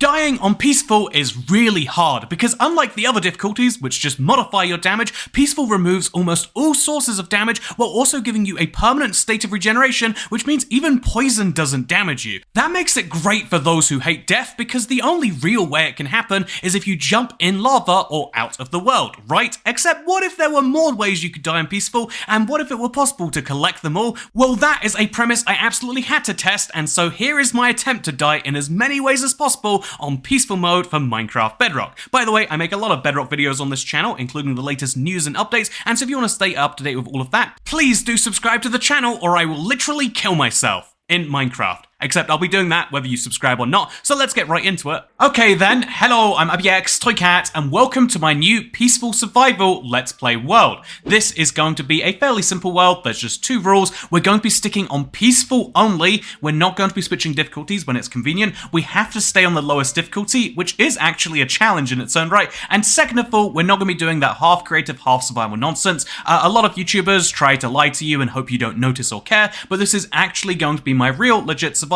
Dying on Peaceful is really hard because unlike the other difficulties, which just modify your damage, Peaceful removes almost all sources of damage while also giving you a permanent state of regeneration, which means even poison doesn't damage you. That makes it great for those who hate death because the only real way it can happen is if you jump in lava or out of the world, right? Except what if there were more ways you could die on Peaceful, and what if it were possible to collect them all? Well, that is a premise I absolutely had to test, and so here is my attempt to die in as many ways as possible on Peaceful mode for Minecraft Bedrock. By the way, I make a lot of Bedrock videos on this channel, including the latest news and updates, and so if you want to stay up to date with all of that, please do subscribe to the channel or I will literally kill myself in Minecraft. Except I'll be doing that whether you subscribe or not, so let's get right into it. Okay then, hello, I'm AbbyX Toycat, and welcome to my new Peaceful Survival Let's Play world. This is going to be a fairly simple world, there's just two rules. We're going to be sticking on Peaceful only, we're not going to be switching difficulties when it's convenient. We have to stay on the lowest difficulty, which is actually a challenge in its own right. And second of all, we're not going to be doing that half creative, half survival nonsense. A lot of YouTubers try to lie to you and hope you don't notice or care, but this is actually going to be my real, legit survival,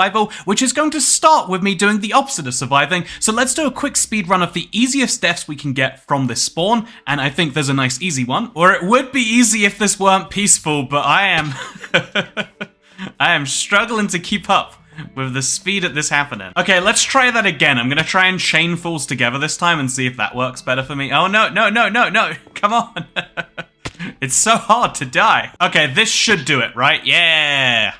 which is going to start with me doing the opposite of surviving. So let's do a quick speed run of the easiest deaths we can get from this spawn, and I think there's a nice easy one. Or it would be easy if this weren't peaceful, but I am I am struggling to keep up with the speed at this happening. Okay, let's try that again. I'm gonna try and chain falls together this time and see if that works better for me. Oh no, no, no, no, no, come on. It's so hard to die. Okay, this should do it, right? Yeah.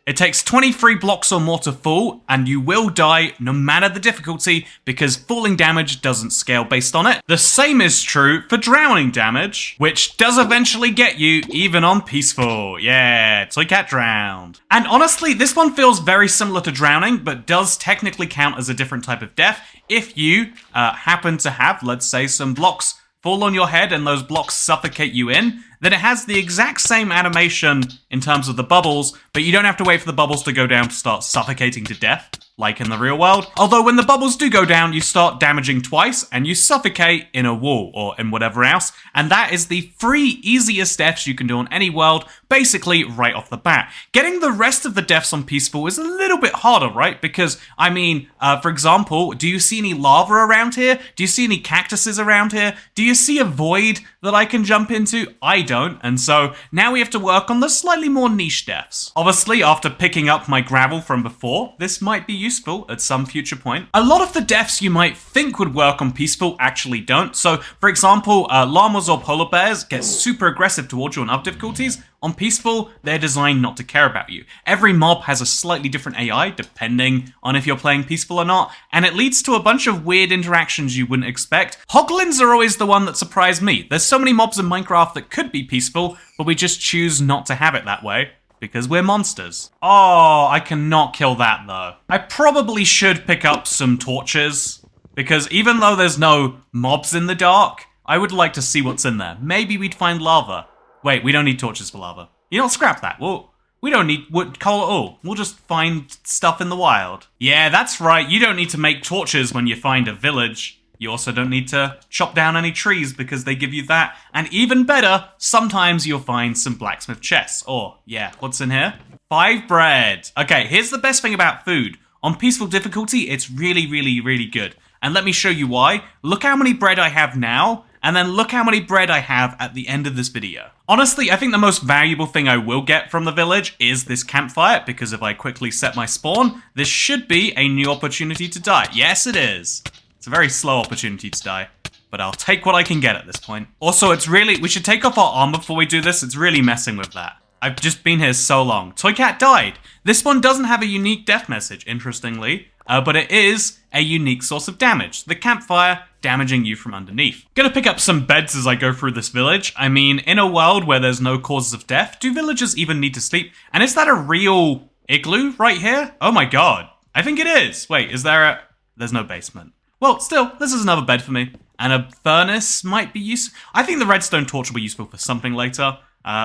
It takes 23 blocks or more to fall, and you will die no matter the difficulty because falling damage doesn't scale based on it. The same is true for drowning damage, which does eventually get you even on Peaceful. Yeah, Toycat drowned. And honestly, this one feels very similar to drowning, but does technically count as a different type of death if you happen to have, let's say, some blocks fall on your head and those blocks suffocate you in, then it has the exact same animation in terms of the bubbles, but you don't have to wait for the bubbles to go down to start suffocating to death, like in the real world. Although when the bubbles do go down, you start damaging twice, and you suffocate in a wall, or in whatever else, and that is the 3 easiest deaths you can do on any world, basically right off the bat. Getting the rest of the deaths on Peaceful is a little bit harder, right? Because, I mean, for example, do you see any lava around here? Do you see any cactuses around here? Do you see a void that I can jump into? I don't, and so now we have to work on the slightly more niche deaths. Obviously, after picking up my gravel from before, this might be useful at some future point. A lot of the deaths you might think would work on Peaceful actually don't. So, for example, llamas or polar bears get super aggressive towards you on other difficulties. On Peaceful, they're designed not to care about you. Every mob has a slightly different AI, depending on if you're playing Peaceful or not, and it leads to a bunch of weird interactions you wouldn't expect. Hoglins are always the one that surprised me. There's so many mobs in Minecraft that could be peaceful, but we just choose not to have it that way, because we're monsters. Oh, I cannot kill that though. I probably should pick up some torches, because even though there's no mobs in the dark, I would like to see what's in there. Maybe we'd find lava. Wait, we don't need torches for lava. You don't scrap that. Well, we don't need wood, coal at all. We'll just find stuff in the wild. Yeah, that's right. You don't need to make torches when you find a village. You also don't need to chop down any trees because they give you that. And even better, sometimes you'll find some blacksmith chests. Or, yeah, what's in here? 5 bread. Okay, here's the best thing about food. On Peaceful difficulty, it's really, really, really good. And let me show you why. Look how many bread I have now, and then look how many bread I have at the end of this video. Honestly, I think the most valuable thing I will get from the village is this campfire, because if I quickly set my spawn, this should be a new opportunity to die. Yes, it is. It's a very slow opportunity to die, but I'll take what I can get at this point. Also, we should take off our armor before we do this. It's really messing with that. I've just been here so long. Toycat died. This one doesn't have a unique death message, interestingly, but it is a unique source of damage. The campfire damaging you from underneath. Gonna pick up some beds as I go through this village. I mean, in a world where there's no causes of death, do villagers even need to sleep? And is that a real igloo right here? Oh my god. I think it is. Wait, is there a... There's no basement. Well, still, this is another bed for me. And a furnace might be useful. I think the redstone torch will be useful for something later.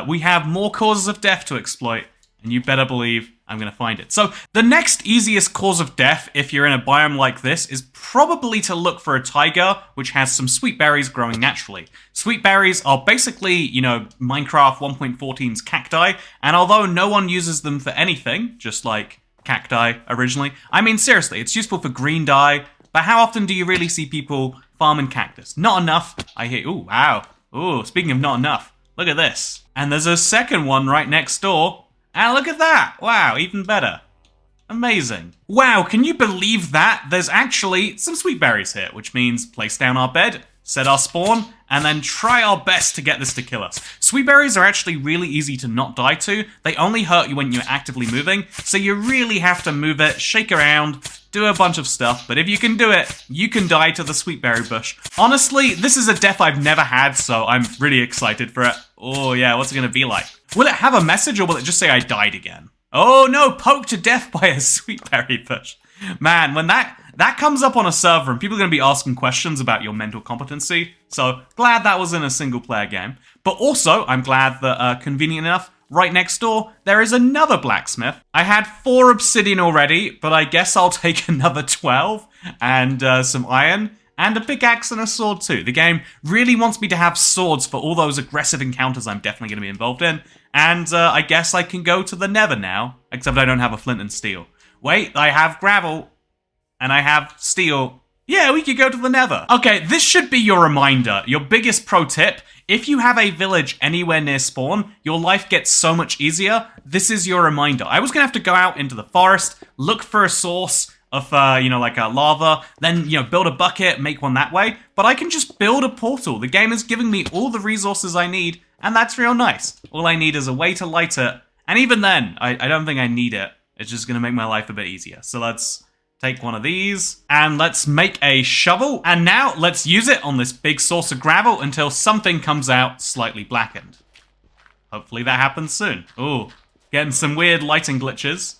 We have more causes of death to exploit, and you better believe I'm gonna find it. So, the next easiest cause of death, if you're in a biome like this, is probably to look for a taiga, which has some sweet berries growing naturally. Sweet berries are basically, you know, Minecraft 1.14's cacti, and although no one uses them for anything, just like cacti originally, I mean, seriously, it's useful for green dye, But how often do you really see people farming cactus? Not enough. I hear, ooh, wow. Ooh, speaking of not enough, look at this. And there's a second one right next door. And look at that. Wow, even better. Amazing. Wow, can you believe that? There's actually some sweet berries here, which means place down our bed, set our spawn, and then try our best to get this to kill us. Sweet berries are actually really easy to not die to. They only hurt you when you're actively moving, so you really have to move it, shake around, do a bunch of stuff, but if you can do it, you can die to the sweet berry bush. Honestly, this is a death I've never had, so I'm really excited for it. Oh yeah, what's it gonna be like? Will it have a message or will it just say I died again? Oh no, poked to death by a sweet berry bush. Man, when that comes up on a server and people are going to be asking questions about your mental competency, so glad that was in a single player game. But also, I'm glad that, convenient enough, right next door, there is another blacksmith. I had 4 obsidian already, but I guess I'll take another 12, and some iron, and a pickaxe and a sword too. The game really wants me to have swords for all those aggressive encounters I'm definitely going to be involved in. And I guess I can go to the Nether now, except I don't have a flint and steel. Wait, I have gravel, and I have steel. Yeah, we could go to the Nether. Okay, this should be your reminder, your biggest pro tip. If you have a village anywhere near spawn, your life gets so much easier. This is your reminder. I was gonna have to go out into the forest, look for a source of, like a lava, then, build a bucket, make one that way. But I can just build a portal. The game is giving me all the resources I need, and that's real nice. All I need is a way to light it. And even then, I don't think I need it. It's just gonna make my life a bit easier. So let's take one of these, and let's make a shovel. And now let's use it on this big source of gravel until something comes out slightly blackened. Hopefully that happens soon. Ooh, getting some weird lighting glitches.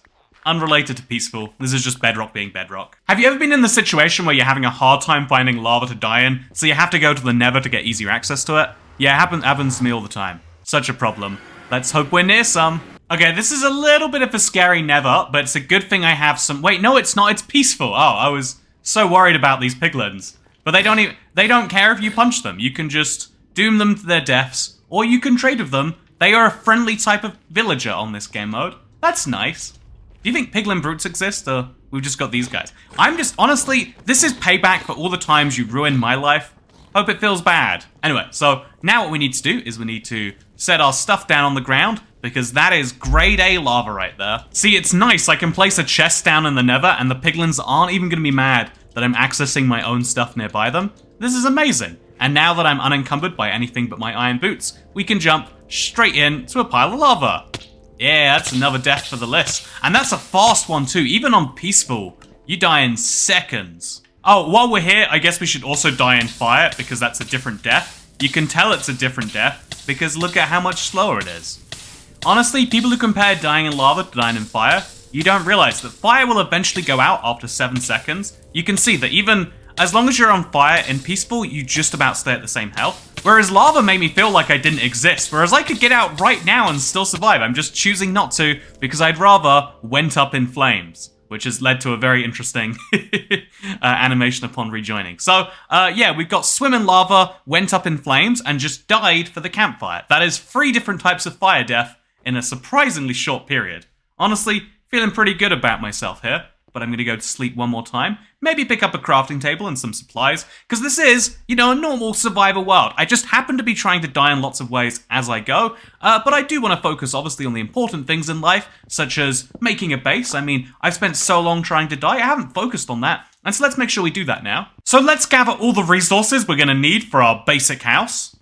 Unrelated to peaceful. This is just Bedrock being Bedrock. Have you ever been in the situation where you're having a hard time finding lava to die in, so you have to go to the Nether to get easier access to it? Yeah, it happens to me all the time. Such a problem. Let's hope we're near some. Okay, this is a little bit of a scary Nether, but it's a good thing I have some... Wait, no, it's not. It's peaceful. Oh, I was so worried about these piglins. But they don't care if you punch them. You can just doom them to their deaths, or you can trade with them. They are a friendly type of villager on this game mode. That's nice. Do you think piglin brutes exist, or we've just got these guys? Honestly, this is payback for all the times you ruined my life. Hope it feels bad. Anyway, so now what we need to do is we need to set our stuff down on the ground, because that is grade A lava right there. See, it's nice. I can place a chest down in the Nether, and the piglins aren't even going to be mad that I'm accessing my own stuff nearby them. This is amazing. And now that I'm unencumbered by anything but my iron boots, we can jump straight in to a pile of lava. Yeah, that's another death for the list. And that's a fast one too. Even on peaceful, you die in seconds. Oh, while we're here, I guess we should also die in fire, because that's a different death. You can tell it's a different death, because look at how much slower it is. Honestly, people who compare dying in lava to dying in fire, you don't realize that fire will eventually go out after 7 seconds. You can see that even as long as you're on fire in peaceful, you just about stay at the same health. Whereas lava made me feel like I didn't exist, whereas I could get out right now and still survive. I'm just choosing not to, because I'd rather went up in flames, which has led to a very interesting animation upon rejoining. So, yeah, we've got swim in lava, went up in flames, and just died for the campfire. That is 3 different types of fire death in a surprisingly short period. Honestly, feeling pretty good about myself here, but I'm going to go to sleep one more time. Maybe pick up a crafting table and some supplies, because this is, a normal survival world. I just happen to be trying to die in lots of ways as I go, but I do want to focus, obviously, on the important things in life, such as making a base. I mean, I've spent so long trying to die, I haven't focused on that, and so let's make sure we do that now. So let's gather all the resources we're going to need for our basic house.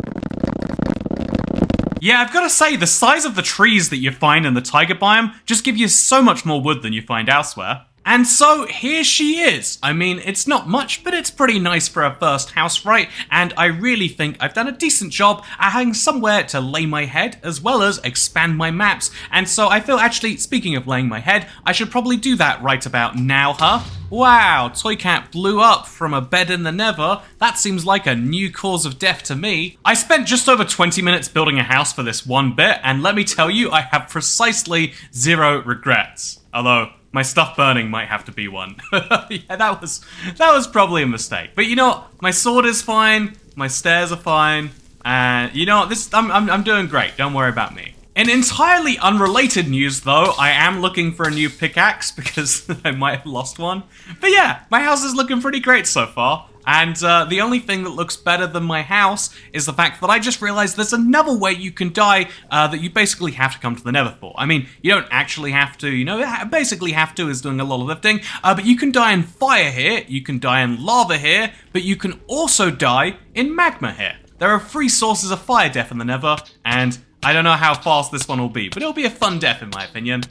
Yeah, I've got to say, the size of the trees that you find in the taiga biome just give you so much more wood than you find elsewhere. And so, here she is. I mean, it's not much, but it's pretty nice for a first house, right? And I really think I've done a decent job at having somewhere to lay my head, as well as expand my maps. And so I feel, actually, speaking of laying my head, I should probably do that right about now, huh? Wow, Toy Cat blew up from a bed in the Nether. That seems like a new cause of death to me. I spent just over 20 minutes building a house for this one bit, and let me tell you, I have precisely 0 regrets. Although, my stuff burning might have to be one. Yeah, that was probably a mistake. But you know what? My sword is fine, my stairs are fine, and you know what? I'm doing great. Don't worry about me. In entirely unrelated news, though, I am looking for a new pickaxe because I might have lost one. But yeah, my house is looking pretty great so far. And the only thing that looks better than my house is the fact that I just realized there's another way you can die that you basically have to come to the Nether for. I mean, you don't actually have to, you know, basically have to is doing a lot of lifting, but you can die in fire here, you can die in lava here, but you can also die in magma here. There are 3 sources of fire death in the Nether, and I don't know how fast this one will be, but it'll be a fun death in my opinion.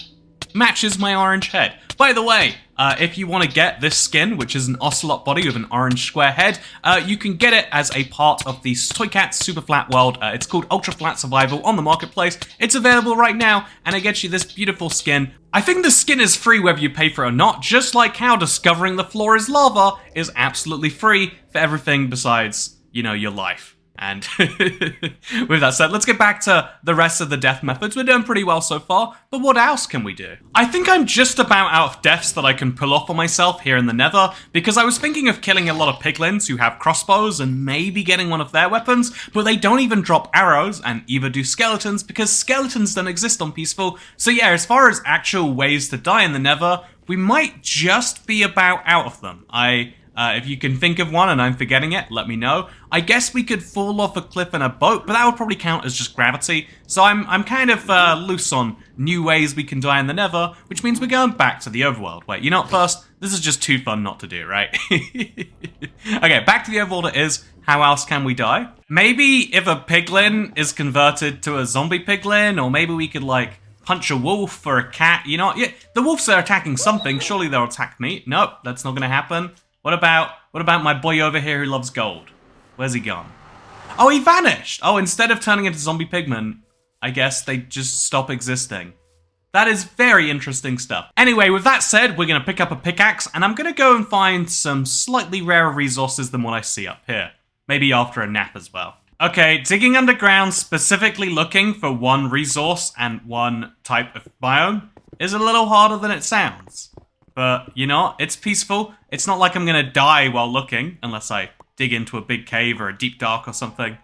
Matches my orange head. By the way, if you want to get this skin, which is an ocelot body with an orange square head, you can get it as a part of the Toycat Super Flat World. It's called Ultra Flat Survival on the marketplace. It's available right now, and it gets you this beautiful skin. I think the skin is free whether you pay for it or not, just like how discovering the floor is lava is absolutely free for everything besides, you know, your life. And with that said, let's get back to the rest of the death methods. We're doing pretty well so far, but what else can we do? I think I'm just about out of deaths that I can pull off on myself here in the Nether, because I was thinking of killing a lot of piglins who have crossbows and maybe getting one of their weapons, but they don't even drop arrows, and either do skeletons, because skeletons don't exist on Peaceful. So yeah, as far as actual ways to die in the Nether, we might just be about out of them. If you can think of one and I'm forgetting it, let me know. I guess we could fall off a cliff in a boat, but that would probably count as just gravity. So I'm kind of loose on new ways we can die in the Nether, which means we're going back to the overworld. Wait, you know what, first? This is just too fun not to do, right? Okay, back to the overworld it is. How else can we die? Maybe if a piglin is converted to a zombie piglin, or maybe we could, like, punch a wolf or a cat, you know? Yeah, the wolves are attacking something, surely they'll attack me. Nope, that's not gonna happen. What about my boy over here who loves gold? Where's he gone? Oh, he vanished! Oh, instead of turning into zombie pigmen, I guess they just stop existing. That is very interesting stuff. Anyway, with that said, we're gonna pick up a pickaxe, and I'm gonna go and find some slightly rarer resources than what I see up here. Maybe after a nap as well. Okay, digging underground, specifically looking for one resource and one type of biome, is a little harder than it sounds. But, you know, it's peaceful. It's not like I'm gonna die while looking, unless I dig into a big cave or a deep dark or something.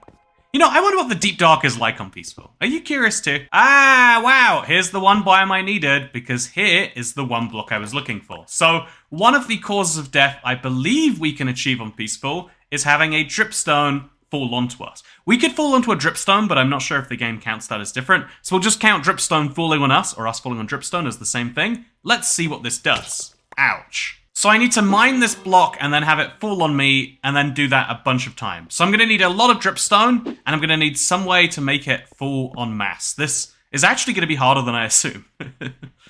You know, I wonder what the deep dark is like on Peaceful. Are you curious too? Ah, wow, here's the one biome I needed, because here is the one block I was looking for. So, one of the causes of death I believe we can achieve on Peaceful is having a dripstone fall onto us. We could fall onto a dripstone, but I'm not sure if the game counts that as different. So we'll just count dripstone falling on us, or us falling on dripstone as the same thing. Let's see what this does. Ouch. So I need to mine this block and then have it fall on me and then do that a bunch of times. So I'm going to need a lot of dripstone, and I'm going to need some way to make it fall en masse. This is actually going to be harder than I assume.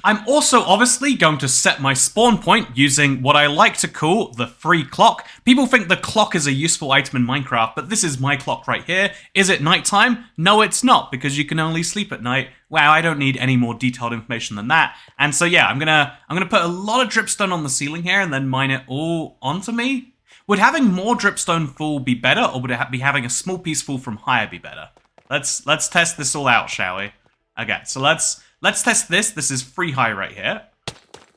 I'm also obviously going to set my spawn point using what I like to call the free clock. People think the clock is a useful item in Minecraft, but this is my clock right here. Is it nighttime? No, it's not, because you can only sleep at night. Wow, I don't need any more detailed information than that. And so yeah, I'm gonna put a lot of dripstone on the ceiling here and then mine it all onto me. Would having more dripstone fall be better, or would it be having a small piece fall from higher be better? Let's test this all out, shall we? Okay, so let's test this. This is 3 high right here.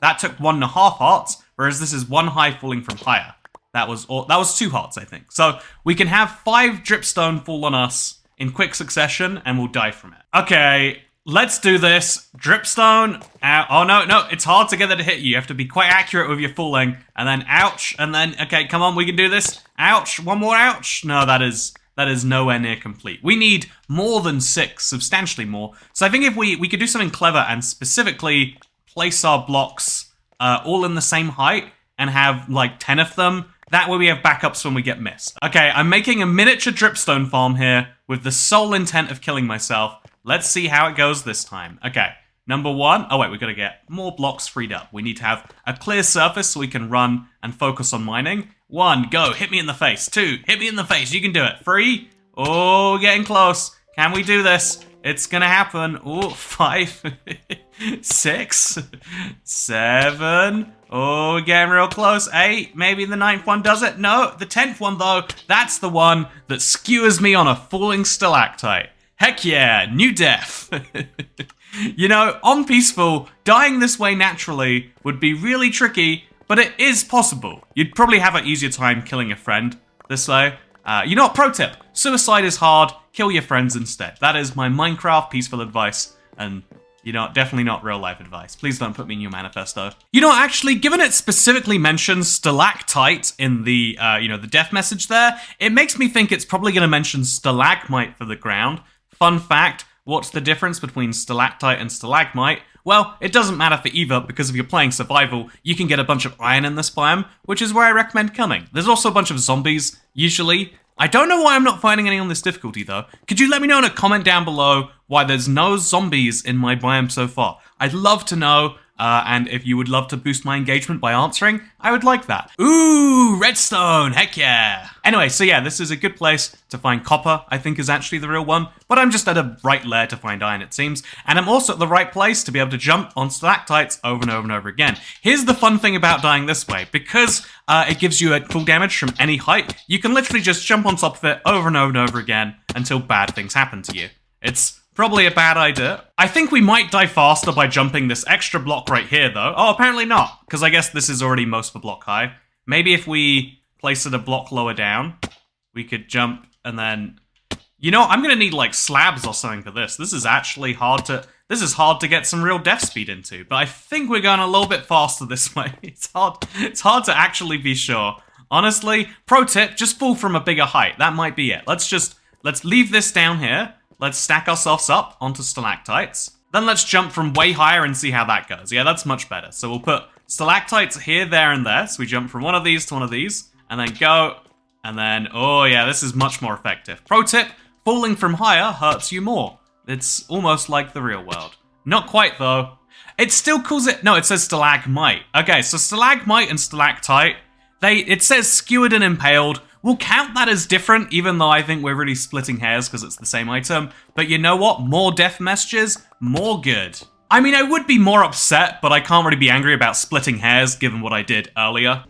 That took 1.5 hearts, whereas this is 1 high falling from higher. That was 2 hearts, I think. So we can have 5 dripstone fall on us in quick succession, and we'll die from it. Okay, let's do this. Dripstone. Oh no, it's hard to get that to hit you. You have to be quite accurate with your falling, and then ouch, and then okay, come on, we can do this. Ouch, one more ouch. No, that is nowhere near complete. We need more than 6, substantially more. So I think if we could do something clever and specifically place our blocks all in the same height and have like 10 of them, that way we have backups when we get missed. Okay, I'm making a miniature dripstone farm here with the sole intent of killing myself. Let's see how it goes this time. Okay, number 1. Oh wait, we've got to get more blocks freed up. We need to have a clear surface so we can run and focus on mining. 1, go, hit me in the face. 2, hit me in the face, you can do it. 3, oh, we're getting close. Can we do this? It's gonna happen. Oh, 5, 6, 7, oh, we're getting real close. 8, maybe the 9th one does it. No, the 10th one though, that's the one that skewers me on a falling stalactite. Heck yeah, new death. You know, on Peaceful, dying this way naturally would be really tricky, but it is possible. You'd probably have an easier time killing a friend this way. You know what, pro tip, suicide is hard, kill your friends instead. That is my Minecraft Peaceful advice And, you know, definitely not real life advice. Please don't put me in your manifesto. You know, actually, given it specifically mentions stalactite in the, the death message there, it makes me think it's probably going to mention stalagmite for the ground. Fun fact, what's the difference between stalactite and stalagmite? Well, it doesn't matter for either, because if you're playing survival, you can get a bunch of iron in this biome, which is where I recommend coming. There's also a bunch of zombies, usually. I don't know why I'm not finding any on this difficulty, though. Could you let me know in a comment down below why there's no zombies in my biome so far? I'd love to know, and if you would love to boost my engagement by answering, I would like that. Ooh, redstone, heck yeah. Anyway, so yeah, this is a good place to find copper, I think is actually the real one, but I'm just at a right layer to find iron, it seems, and I'm also at the right place to be able to jump on stalactites over and over and over again. Here's the fun thing about dying this way, because it gives you a full damage from any height, you can literally just jump on top of it over and over and over again until bad things happen to you. It's probably a bad idea. I think we might die faster by jumping this extra block right here, though. Oh, apparently not, because I guess this is already most of a block high. Maybe if we place it a block lower down, we could jump and then... You know, I'm gonna need, like, slabs or something for this. This is actually hard to get some real death speed into, but I think we're going a little bit faster this way. It's hard to actually be sure. Honestly, pro tip, just fall from a bigger height. That might be it. Let's leave this down here. Let's stack ourselves up onto stalactites. Then let's jump from way higher and see how that goes. Yeah, that's much better. So we'll put stalactites here, there, and there. So we jump from one of these to one of these, and then go, and then, oh yeah, this is much more effective. Pro tip, falling from higher hurts you more. It's almost like the real world. Not quite, though. It still calls it, no, it says stalagmite. Okay, so stalagmite and stalactite, it says skewered and impaled. We'll count that as different, even though I think we're really splitting hairs because it's the same item. But you know what? More death messages, more good. I mean, I would be more upset, but I can't really be angry about splitting hairs given what I did earlier.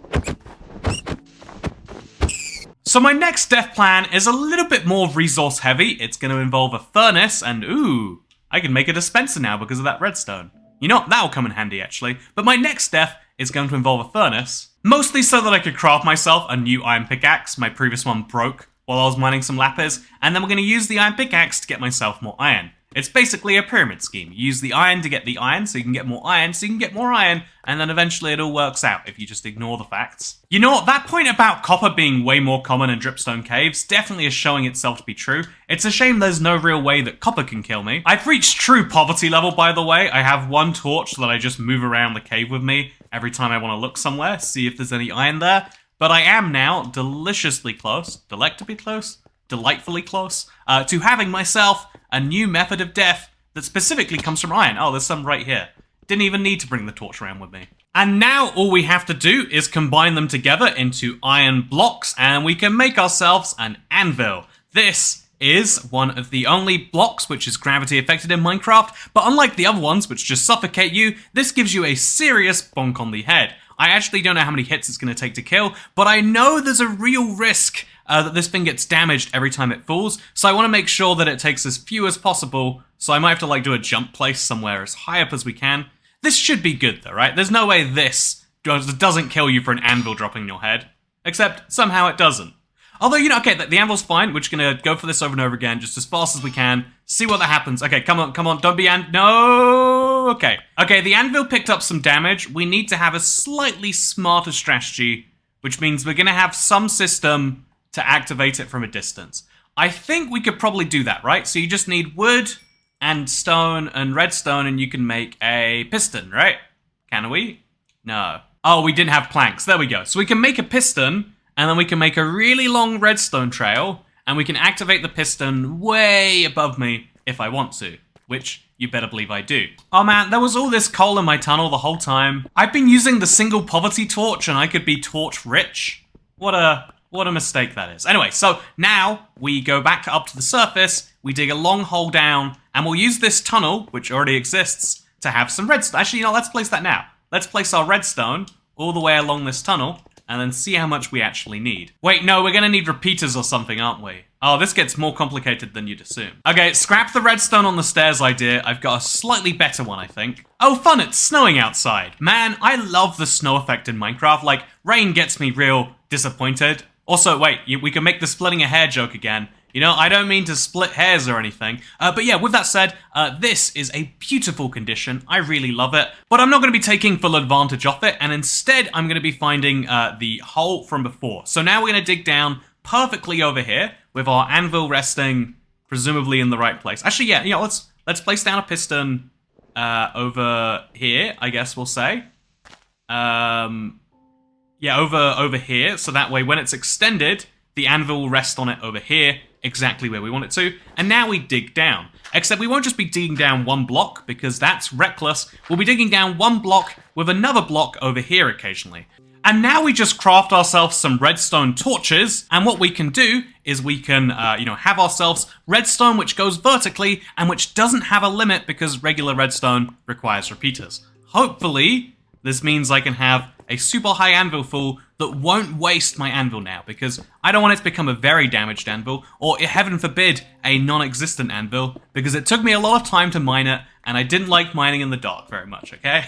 So my next death plan is a little bit more resource heavy. It's going to involve a furnace, and ooh, I can make a dispenser now because of that redstone. You know, that'll come in handy actually. But my next death is going to involve a furnace. Mostly so that I could craft myself a new iron pickaxe. My previous one broke while I was mining some lapis, and then we're going to use the iron pickaxe to get myself more iron. It's basically a pyramid scheme. You use the iron to get the iron, so you can get more iron, so you can get more iron, and then eventually it all works out if you just ignore the facts. You know what, that point about copper being way more common in dripstone caves definitely is showing itself to be true. It's a shame there's no real way that copper can kill me. I've reached true poverty level, by the way. I have one torch that I just move around the cave with me every time I want to look somewhere, see if there's any iron there. But I am now deliciously close, delectably close, delightfully close, to having myself a new method of death that specifically comes from iron. Oh, there's some right here. Didn't even need to bring the torch around with me. And now all we have to do is combine them together into iron blocks, and we can make ourselves an anvil. This is one of the only blocks which is gravity affected in Minecraft, but unlike the other ones which just suffocate you, this gives you a serious bonk on the head. I actually don't know how many hits it's going to take to kill, but I know there's a real risk that this thing gets damaged every time it falls, so I want to make sure that it takes as few as possible, so I might have to like do a jump place somewhere as high up as we can. This should be good though, right? There's no way this doesn't kill you for an anvil dropping your head, except somehow it doesn't. Although, you know, okay, the anvil's fine. We're just gonna go for this over and over again, just as fast as we can. See what that happens. Okay, come on, don't be no! Okay. Okay, the anvil picked up some damage. We need to have a slightly smarter strategy, which means we're gonna have some system to activate it from a distance. I think we could probably do that, right? So you just need wood and stone and redstone, and you can make a piston, right? Can we? No. Oh, we didn't have planks. There we go. So we can make a piston, and then we can make a really long redstone trail, and we can activate the piston way above me if I want to, which you better believe I do. Oh man, there was all this coal in my tunnel the whole time. I've been using the single poverty torch, and I could be torch rich. What a mistake that is. Anyway, so now we go back up to the surface, we dig a long hole down, and we'll use this tunnel, which already exists, to have some redstone. Actually, you know, let's place that now. Let's place our redstone all the way along this tunnel, and then see how much we actually need. Wait, no, we're gonna need repeaters or something, aren't we? Oh, this gets more complicated than you'd assume. Okay, scrap the redstone on the stairs idea. I've got a slightly better one, I think. Oh, fun, it's snowing outside. Man, I love the snow effect in Minecraft. Like, rain gets me real disappointed. Also, wait, we can make the splitting a hair joke again. You know, I don't mean to split hairs or anything. But yeah, with that said, this is a beautiful condition. I really love it. But I'm not going to be taking full advantage of it. And instead, I'm going to be finding the hole from before. So now we're going to dig down perfectly over here with our anvil resting presumably in the right place. Actually, yeah, let's place down a piston over here, I guess we'll say. Yeah, over here, so that way when it's extended, the anvil will rest on it over here, exactly where we want it to. And now we dig down. Except we won't just be digging down one block, because that's reckless. We'll be digging down one block with another block over here occasionally. And now we just craft ourselves some redstone torches, and what we can do is we can, have ourselves redstone which goes vertically, and which doesn't have a limit because regular redstone requires repeaters. Hopefully, this means I can have a super high anvil full that won't waste my anvil now, because I don't want it to become a very damaged anvil, or heaven forbid, a non-existent anvil, because it took me a lot of time to mine it, and I didn't like mining in the dark very much, okay?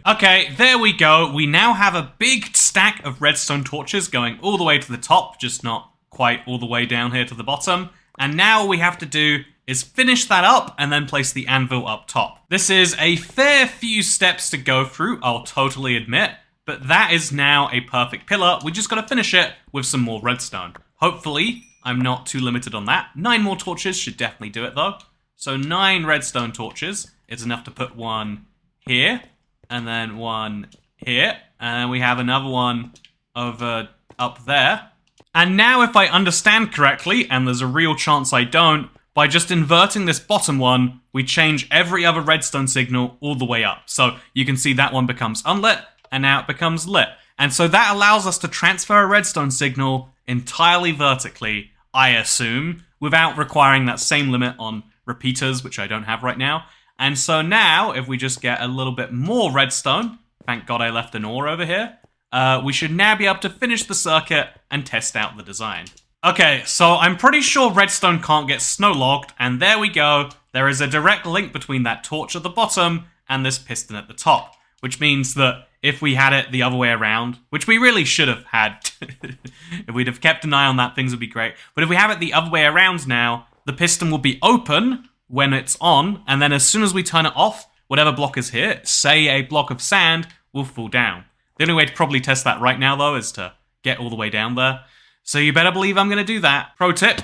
Okay, there we go. We now have a big stack of redstone torches going all the way to the top, just not quite all the way down here to the bottom. And now all we have to do is finish that up and then place the anvil up top. This is a fair few steps to go through, I'll totally admit, but that is now a perfect pillar. We just gotta finish it with some more redstone. Hopefully, I'm not too limited on that. 9 more torches should definitely do it though. So 9 redstone torches is enough to put one here, and then one here, and then we have another one over up there. And now if I understand correctly, and there's a real chance I don't, by just inverting this bottom one, we change every other redstone signal all the way up. So you can see that one becomes unlit, and now it becomes lit. And so that allows us to transfer a redstone signal entirely vertically, I assume, without requiring that same limit on repeaters, which I don't have right now. And so now, if we just get a little bit more redstone, thank God I left an ore over here, we should now be able to finish the circuit and test out the design. Okay, so I'm pretty sure redstone can't get snow-logged, and there we go. There is a direct link between that torch at the bottom and this piston at the top, which means that if we had it the other way around, which we really should have had, if we'd have kept an eye on that, things would be great. But if we have it the other way around now, the piston will be open when it's on, and then as soon as we turn it off, whatever block is here, say a block of sand, will fall down. The only way to probably test that right now, though, is to get all the way down there. So you better believe I'm going to do that. Pro tip,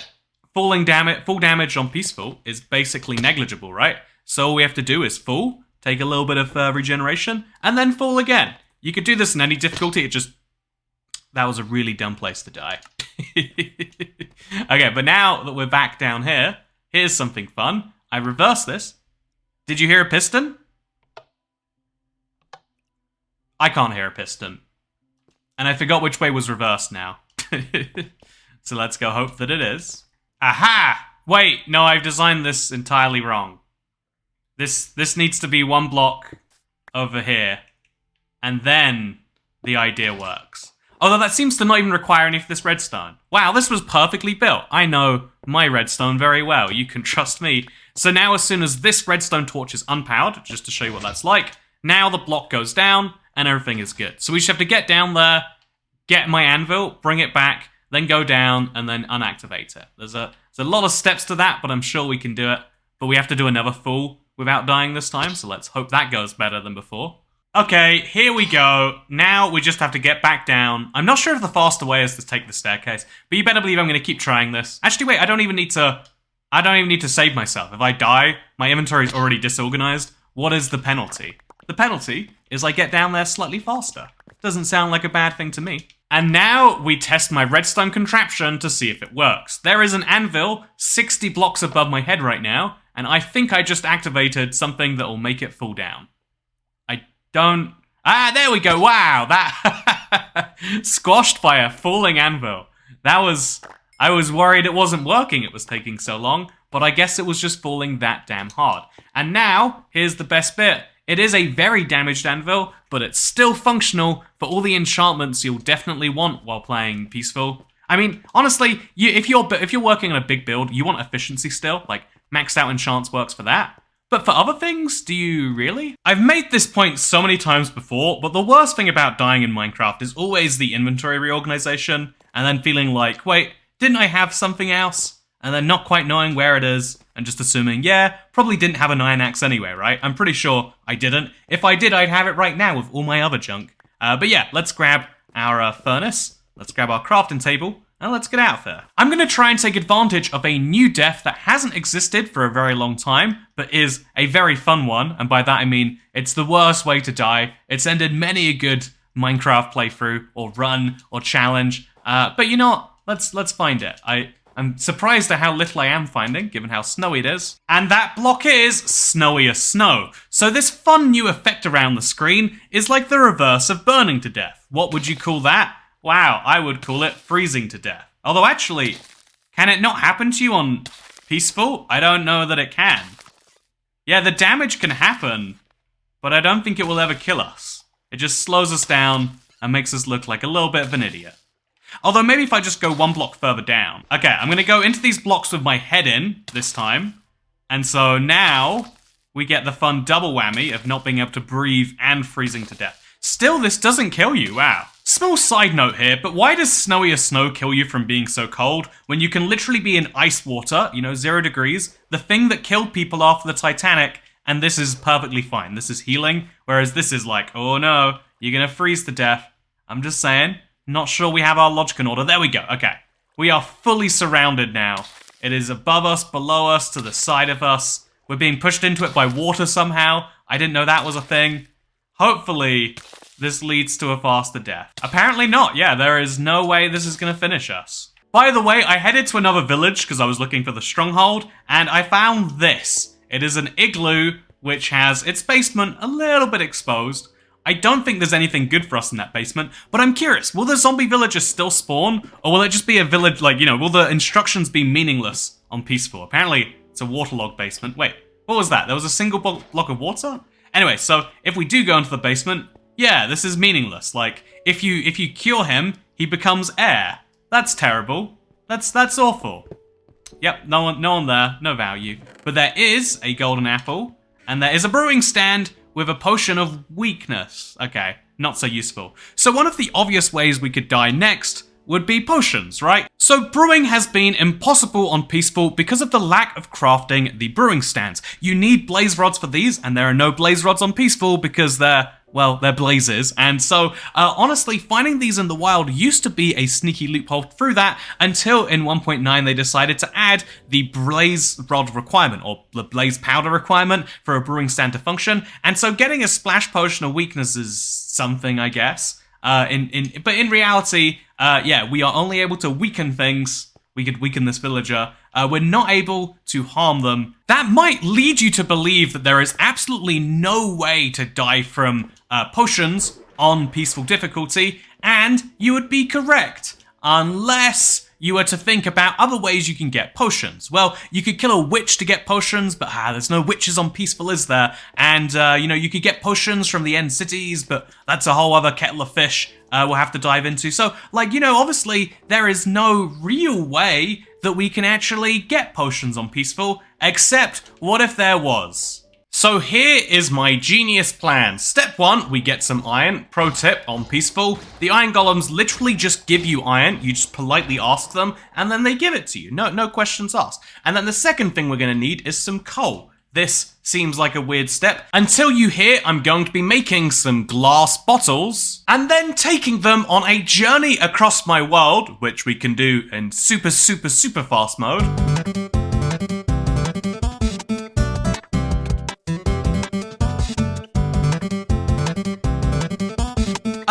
full damage on peaceful is basically negligible, right? So all we have to do is fall, take a little bit of regeneration, and then fall again. You could do this in any difficulty, that was a really dumb place to die. Okay, but now that we're back down here, here's something fun. I reversed this. Did you hear a piston? I can't hear a piston. And I forgot which way was reversed now. So let's go hope that it is. Aha! Wait, no, I've designed this entirely wrong. This needs to be one block over here. And then the idea works. Although that seems to not even require any of this redstone. Wow, this was perfectly built. I know my redstone very well. You can trust me. So now as soon as this redstone torch is unpowered, just to show you what that's like, now the block goes down and everything is good. So we just have to get down there, get my anvil, bring it back, then go down and then unactivate it. There's a lot of steps to that, but I'm sure we can do it. But we have to do another full without dying this time, so let's hope that goes better than before. Okay, here we go. Now we just have to get back down. I'm not sure if the faster way is to take the staircase, but you better believe I'm going to keep trying this. Actually, wait, I don't even need to save myself. If I die, my inventory is already disorganized. What is the penalty? The penalty is I get down there slightly faster. Doesn't sound like a bad thing to me. And now we test my redstone contraption to see if it works. There is an anvil 60 blocks above my head right now, and I think I just activated something that will make it fall down. There we go. Wow, that squashed by a falling anvil. I was worried it wasn't working, it was taking so long, but I guess it was just falling that damn hard. And now, here's the best bit. It is a very damaged anvil, but it's still functional for all the enchantments you'll definitely want while playing Peaceful. I mean, honestly, if you're working on a big build, you want efficiency still, like maxed out enchants works for that. But for other things, do you really? I've made this point so many times before, but the worst thing about dying in Minecraft is always the inventory reorganization, and then feeling like, wait, didn't I have something else? and then not quite knowing where it is, and just assuming, yeah, probably didn't have an iron axe anyway, right? I'm pretty sure I didn't. If I did, I'd have it right now with all my other junk. But yeah, let's grab our furnace, let's grab our crafting table, and let's get out of there. I'm gonna try and take advantage of a new death that hasn't existed for a very long time, but is a very fun one, and by that I mean it's the worst way to die. It's ended many a good Minecraft playthrough, or run, or challenge, but you know what? Let's find it. I'm surprised at how little I am finding, given how snowy it is. And that block is snowier snow. So this fun new effect around the screen is like the reverse of burning to death. What would you call that? Wow, I would call it freezing to death. Although actually, can it not happen to you on peaceful? I don't know that it can. Yeah, the damage can happen, but I don't think it will ever kill us. It just slows us down and makes us look like a little bit of an idiot. Although maybe if I just go one block further down. Okay, I'm gonna go into these blocks with my head in this time. And so now we get the fun double whammy of not being able to breathe and freezing to death. Still, this doesn't kill you, wow. Small side note here, but why does snowier snow kill you from being so cold when you can literally be in ice water, 0 degrees, the thing that killed people after the Titanic, and this is perfectly fine. This is healing, whereas this is like, oh no, you're gonna freeze to death. I'm just saying. Not sure we have our logic in order. There we go. Okay. We are fully surrounded now. It is above us, below us, to the side of us. We're being pushed into it by water somehow. I didn't know that was a thing. Hopefully, this leads to a faster death. Apparently not. Yeah, there is no way this is going to finish us. By the way, I headed to another village because I was looking for the stronghold, and I found this. It is an igloo which has its basement a little bit exposed. I don't think there's anything good for us in that basement, but I'm curious, will the zombie villagers still spawn? Or will it just be a village, will the instructions be meaningless on peaceful? Apparently, it's a waterlogged basement. Wait, what was that? There was a single block of water? Anyway, so if we do go into the basement, yeah, this is meaningless. Like, if you cure him, he becomes air. That's terrible. That's awful. Yep, no one there, no value. But there is a golden apple, and there is a brewing stand with a potion of weakness. Okay, not so useful. So one of the obvious ways we could die next would be potions, right? So brewing has been impossible on peaceful because of the lack of crafting the brewing stands. You need blaze rods for these, and there are no blaze rods on peaceful because they're blazes. And so, honestly, finding these in the wild used to be a sneaky loophole through that until in 1.9 they decided to add the blaze rod requirement, or the blaze powder requirement for a brewing stand to function. And so getting a splash potion of weakness is something, I guess. But in reality, we are only able to weaken things. We could weaken this villager. We're not able to harm them. That might lead you to believe that there is absolutely no way to die from potions on peaceful difficulty, and you would be correct, unless you were to think about other ways you can get potions. Well, you could kill a witch to get potions, but there's no witches on peaceful, is there? And, you could get potions from the end cities, but that's a whole other kettle of fish we'll have to dive into. So, obviously, there is no real way that we can actually get potions on peaceful, except what if there was? So here is my genius plan. Step 1, we get some iron. Pro tip on peaceful, the iron golems literally just give you iron. You just politely ask them, and then they give it to you. No questions asked. And then the second thing we're gonna need is some coal. This seems like a weird step until you hear I'm going to be making some glass bottles and then taking them on a journey across my world, which we can do in super fast mode.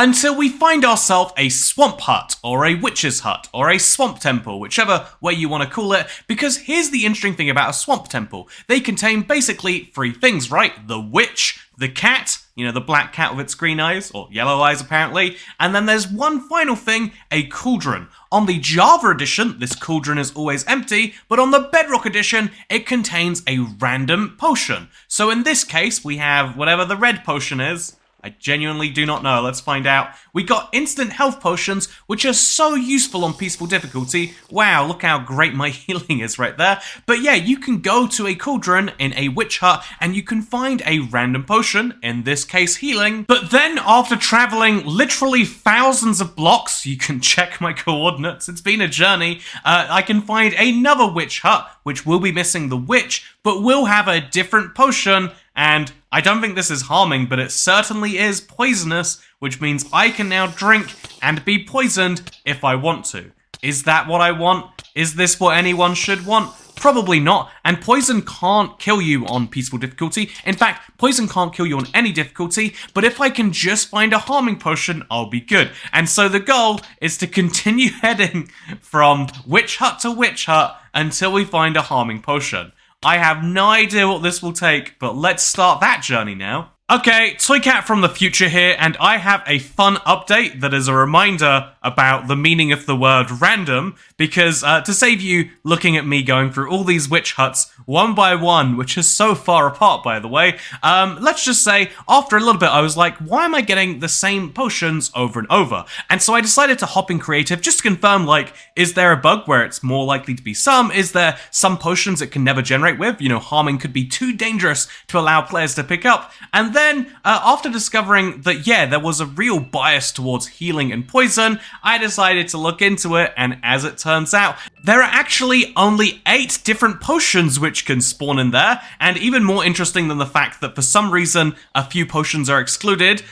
Until we find ourselves a swamp hut, or a witch's hut, or a swamp temple, whichever way you want to call it, because here's the interesting thing about a swamp temple. They contain basically 3 things, right? The witch, the cat, the black cat with its green eyes, or yellow eyes apparently, and then there's one final thing, a cauldron. On the Java edition, this cauldron is always empty, but on the Bedrock edition, it contains a random potion. So in this case, we have whatever the red potion is, I genuinely do not know. Let's find out. We got instant health potions, which are so useful on peaceful difficulty. Wow, look how great my healing is right there. But yeah, you can go to a cauldron in a witch hut and you can find a random potion, in this case healing. But then after traveling literally thousands of blocks, you can check my coordinates, it's been a journey, I can find another witch hut, which will be missing the witch, but will have a different potion. And I don't think this is harming, but it certainly is poisonous, which means I can now drink and be poisoned if I want to. Is that what I want? Is this what anyone should want? Probably not, and poison can't kill you on peaceful difficulty. In fact, poison can't kill you on any difficulty, but if I can just find a harming potion, I'll be good. And so the goal is to continue heading from witch hut to witch hut until we find a harming potion. I have no idea what this will take, but let's start that journey now. Okay, Toy Cat from the future here, and I have a fun update that is a reminder about the meaning of the word random, because to save you looking at me going through all these witch huts one by one, which is so far apart by the way, let's just say after a little bit I was like, why am I getting the same potions over and over? And so I decided to hop in creative just to confirm, like, is there a bug where it's more likely to be some? Is there some potions it can never generate with? You know, harming could be too dangerous to allow players to pick up. And then, after discovering that, yeah, there was a real bias towards healing and poison, I decided to look into it, and as it turns out, there are actually only 8 different potions which can spawn in there, and even more interesting than the fact that for some reason a few potions are excluded,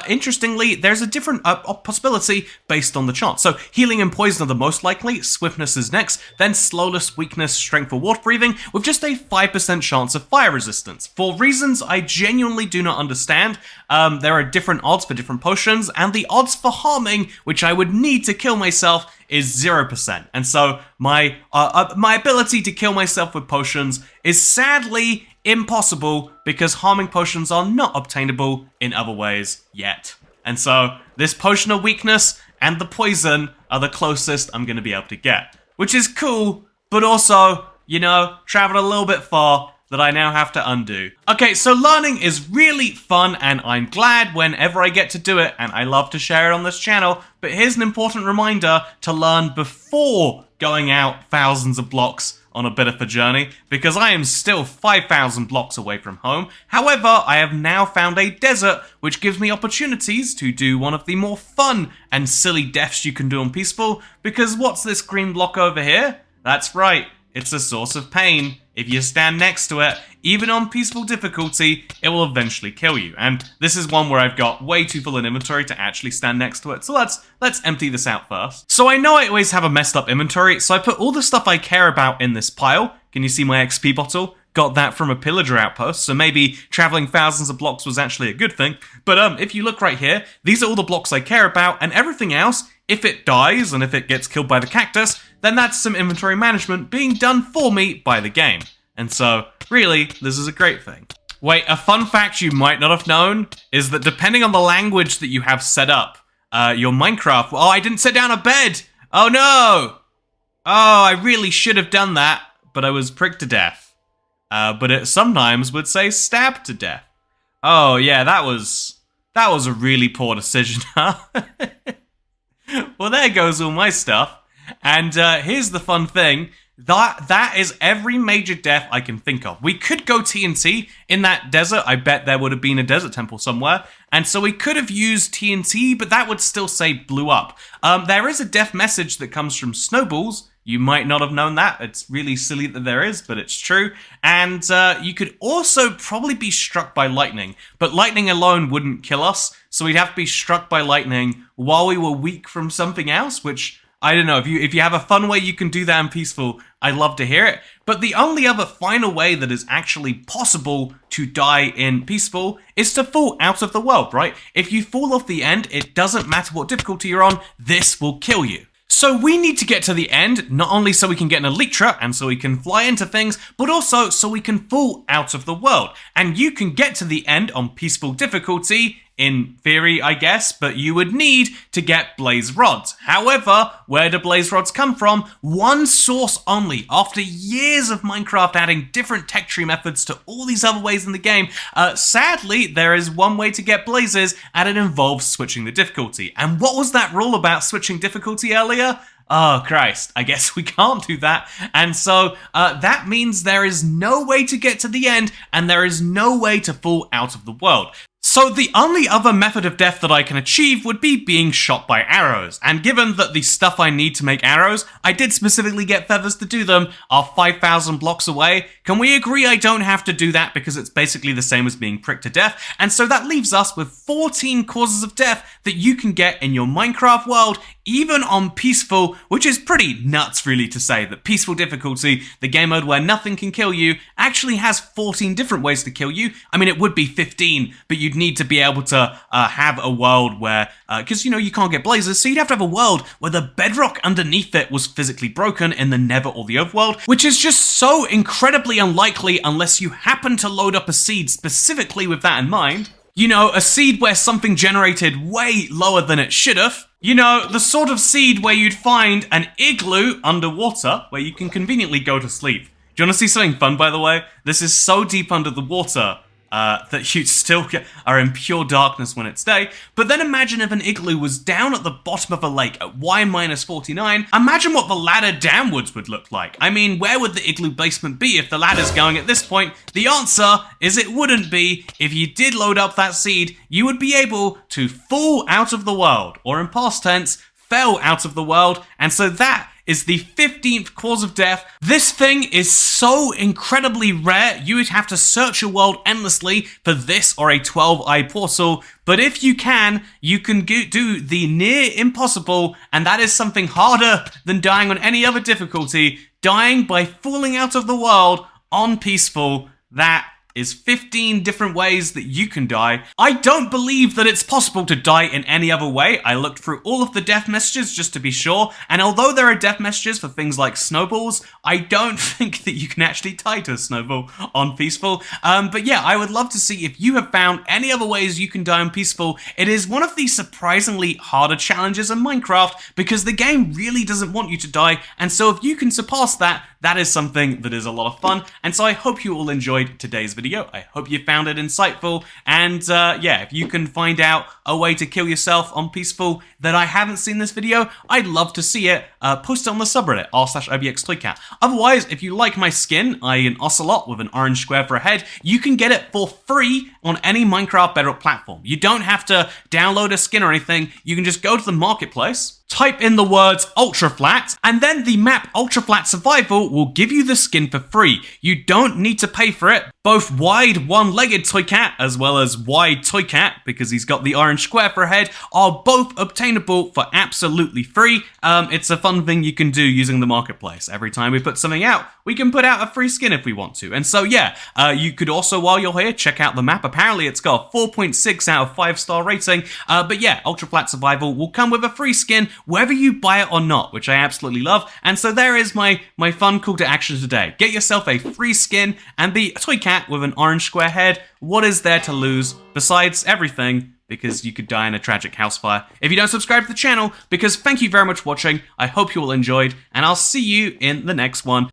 interestingly, there's a different possibility based on the chance. So healing and poison are the most likely, swiftness is next, then slowness, weakness, strength for water breathing, with just a 5% chance of fire resistance. For reasons I genuinely do not understand, there are different odds for different potions, and the odds for harming, which I would need to kill myself, is 0%. And so my ability to kill myself with potions is sadly impossible because harming potions are not obtainable in other ways yet. And so this potion of weakness and the poison are the closest I'm going to be able to get, which is cool, but also, you know, traveled a little bit far that I now have to undo. Okay, so learning is really fun, and I'm glad whenever I get to do it, and I love to share it on this channel, but here's an important reminder to learn before going out thousands of blocks on a bit of a journey, because I am still 5,000 blocks away from home. However, I have now found a desert, which gives me opportunities to do one of the more fun and silly deaths you can do on Peaceful, because what's this green block over here? That's right, it's a source of pain. If you stand next to it, even on peaceful difficulty, it will eventually kill you. And this is one where I've got way too full an inventory to actually stand next to it. So let's empty this out first. So I know I always have a messed up inventory, so I put all the stuff I care about in this pile. Can you see my XP bottle? Got that from a pillager outpost, so maybe traveling thousands of blocks was actually a good thing. But if you look right here, these are all the blocks I care about, and everything else, if it dies and if it gets killed by the cactus, then that's some inventory management being done for me by the game. And so, really, this is a great thing. Wait, a fun fact you might not have known is that depending on the language that you have set up, your Minecraft... Oh, I didn't set down a bed! Oh no! Oh, I really should have done that, but I was pricked to death. But it sometimes would say stabbed to death. Oh yeah, that was a really poor decision, huh? Well, there goes all my stuff. And here's the fun thing. That is every major death I can think of. We could go TNT in that desert. I bet there would have been a desert temple somewhere. And so we could have used TNT, but that would still say blew up. There is a death message that comes from snowballs. You might not have known that. It's really silly that there is, but it's true. And you could also probably be struck by lightning. But lightning alone wouldn't kill us. So we'd have to be struck by lightning while we were weak from something else, which... I don't know, if you have a fun way you can do that in Peaceful, I'd love to hear it. But the only other final way that is actually possible to die in Peaceful is to fall out of the world, right? If you fall off the end, it doesn't matter what difficulty you're on, this will kill you. So we need to get to the end, not only so we can get an elytra and so we can fly into things, but also so we can fall out of the world. And you can get to the end on peaceful difficulty in theory, I guess, but you would need to get blaze rods. However, where do blaze rods come from? One source only. After years of Minecraft adding different tech tree methods to all these other ways in the game, sadly, there is one way to get blazes, and it involves switching the difficulty. And what was that rule about switching difficulty earlier? Oh, Christ, I guess we can't do that. And so that means there is no way to get to the end, and there is no way to fall out of the world. So the only other method of death that I can achieve would be being shot by arrows, and given that the stuff I need to make arrows, I did specifically get feathers to do them, are 5,000 blocks away, can we agree I don't have to do that because it's basically the same as being pricked to death? And so that leaves us with 14 causes of death that you can get in your Minecraft world, even on peaceful, which is pretty nuts really to say that peaceful difficulty, the game mode where nothing can kill you, actually has 14 different ways to kill you. I mean, it would be 15, but you'd need to be able to have a world where, because you know you can't get blazes, so you'd have to have a world where the bedrock underneath it was physically broken in the Nether or the Overworld, which is just so incredibly unlikely unless you happen to load up a seed specifically with that in mind. You know, a seed where something generated way lower than it should have. You know, the sort of seed where you'd find an igloo underwater where you can conveniently go to sleep. Do you want to see something fun, by the way? This is so deep under the water that you still are in pure darkness when it's day. But then imagine if an igloo was down at the bottom of a lake at y-49. Imagine what the ladder downwards would look like. I mean, where would the igloo basement be if the ladder's going at this point? The answer is it wouldn't be. If you did load up that seed, you would be able to fall out of the world, or in past tense, fell out of the world, and so that is the 15th cause of death. This thing is so incredibly rare, you would have to search your world endlessly for this or a 12-eye portal, but if you can do the near impossible, and that is something harder than dying on any other difficulty, dying by falling out of the world on peaceful. That is 15 different ways that you can die. I don't believe that it's possible to die in any other way. I looked through all of the death messages just to be sure, and although there are death messages for things like snowballs, I don't think that you can actually die to a snowball on peaceful. But yeah, I would love to see if you have found any other ways you can die on peaceful. It is one of the surprisingly harder challenges in Minecraft because the game really doesn't want you to die, and so if you can surpass that, that is something that is a lot of fun. And so I hope you all enjoyed today's video. I hope you found it insightful. And yeah, if you can find out a way to kill yourself on peaceful that I haven't seen this video, I'd love to see it. Post it on the subreddit, r/IBXToyCat. Otherwise, if you like my skin, i.e. an ocelot with an orange square for a head, you can get it for free on any Minecraft Bedrock platform. You don't have to download a skin or anything. You can just go to the marketplace, type in the words ultra flat, and then the map ultra flat survival will give you the skin for free. You don't need to pay for it. Both wide one-legged toy cat as well as wide toy cat, because he's got the orange square for a head, are both obtainable for absolutely free. It's a fun thing you can do using the marketplace. Every time we put something out, we can put out a free skin if we want to. And so yeah, you could also, while you're here, check out the map. Apparently it's got a 4.6 out of 5-star rating. But yeah, ultra flat survival will come with a free skin whether you buy it or not, which I absolutely love. And so there is my fun call to action today. Get yourself a free skin and the toy cat with an orange square head. What is there to lose besides everything? Because you could die in a tragic house fire if you don't subscribe to the channel. Because thank you very much for watching. I hope you all enjoyed, and I'll see you in the next one.